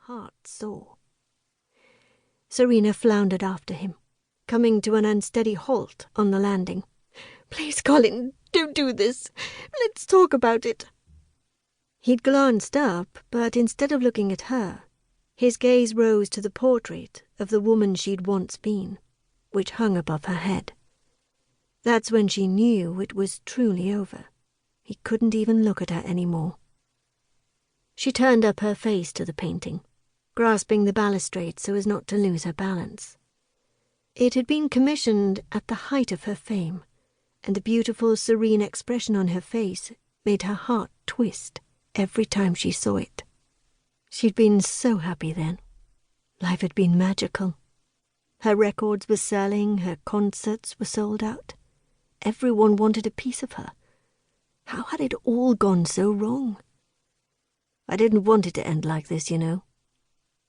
heart sore. Serena floundered after him, coming to an unsteady halt on the landing. "Please, Colin, don't do this. Let's talk about it." He'd glanced up, but instead of looking at her, his gaze rose to the portrait of the woman she'd once been, which hung above her head. That's when she knew it was truly over. He couldn't even look at her anymore. She turned up her face to the painting, grasping the balustrade so as not to lose her balance. It had been commissioned at the height of her fame, and the beautiful, serene expression on her face made her heart twist every time she saw it. She'd been so happy then. Life had been magical. Her records were selling, her concerts were sold out. Everyone wanted a piece of her. How had it all gone so wrong? "I didn't want it to end like this, you know."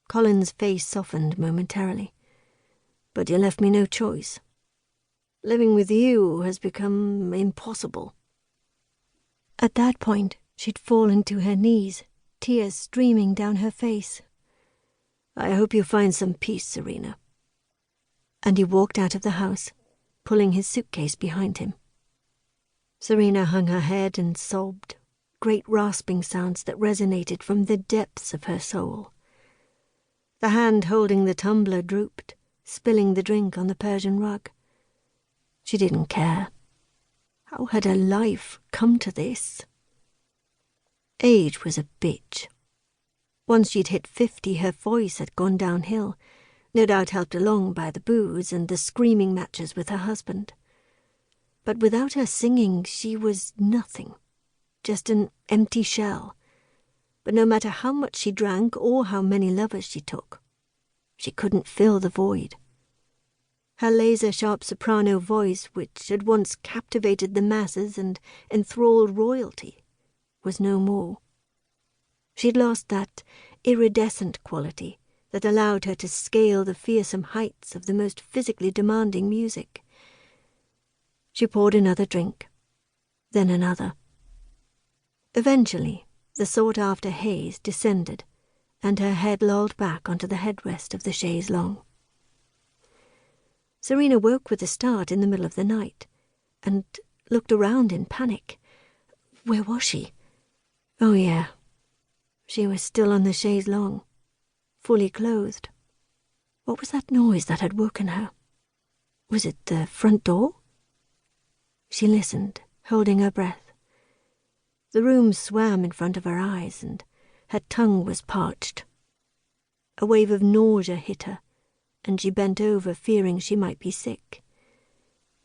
Colin's face softened momentarily. "But you left me no choice. Living with you has become impossible." At that point, she'd fallen to her knees, tears streaming down her face. "I hope you find some peace, Serena." And he walked out of the house, pulling his suitcase behind him. Serena hung her head and sobbed, great rasping sounds that resonated from the depths of her soul. The hand holding the tumbler drooped, spilling the drink on the Persian rug. She didn't care. How had her life come to this? Age was a bitch. Once she'd hit 50, her voice had gone downhill, no doubt helped along by the booze and the screaming matches with her husband. But without her singing, she was nothing, just an empty shell. But no matter how much she drank or how many lovers she took, she couldn't fill the void. Her laser-sharp soprano voice, which had once captivated the masses and enthralled royalty, was no more. She'd lost that iridescent quality that allowed her to scale the fearsome heights of the most physically demanding music. She poured another drink, then another. Eventually, the sought-after haze descended, and her head lolled back onto the headrest of the chaise longue. Serena woke with a start in the middle of the night, and looked around in panic. Where was she? Oh, yeah. She was still on the chaise longue, fully clothed. What was that noise that had woken her? Was it the front door? She listened, holding her breath. The room swam in front of her eyes, and her tongue was parched. A wave of nausea hit her, and she bent over, fearing she might be sick.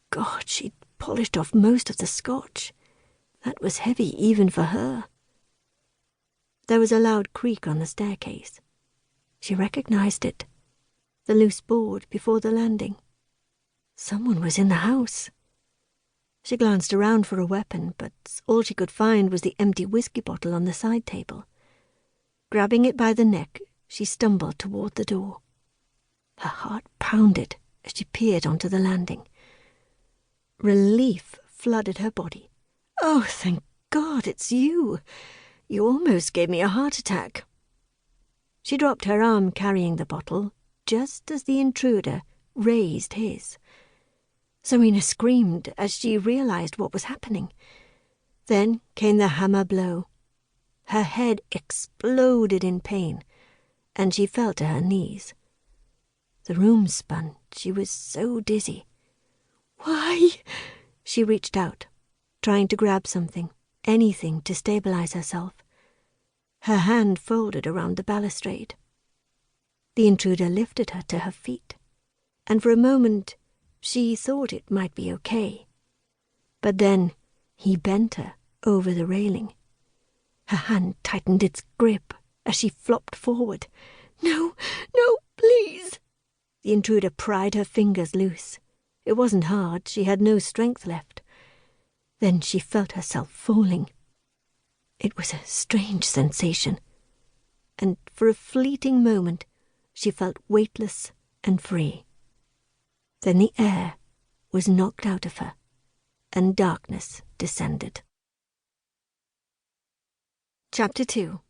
God, she'd polished off most of the scotch. That was heavy even for her. There was a loud creak on the staircase. She recognized it. The loose board before the landing. Someone was in the house. She glanced around for a weapon, but all she could find was the empty whiskey bottle on the side table. Grabbing it by the neck, she stumbled toward the door. Her heart pounded as she peered onto the landing. Relief flooded her body. "Oh, thank God, it's you! You almost gave me a heart attack." She dropped her arm carrying the bottle, just as the intruder raised his. Serena screamed as she realized what was happening. Then came the hammer blow. Her head exploded in pain, and she fell to her knees. The room spun. She was so dizzy. "Why?" She reached out, trying to grab something, anything to stabilize herself. Her hand folded around the balustrade. The intruder lifted her to her feet, and for a moment she thought it might be okay. But then he bent her over the railing. Her hand tightened its grip as she flopped forward. "No, no, please!" The intruder pried her fingers loose. It wasn't hard. She had no strength left. Then she felt herself falling. It was a strange sensation, and for a fleeting moment she felt weightless and free. Then the air was knocked out of her, and darkness descended. Chapter 2.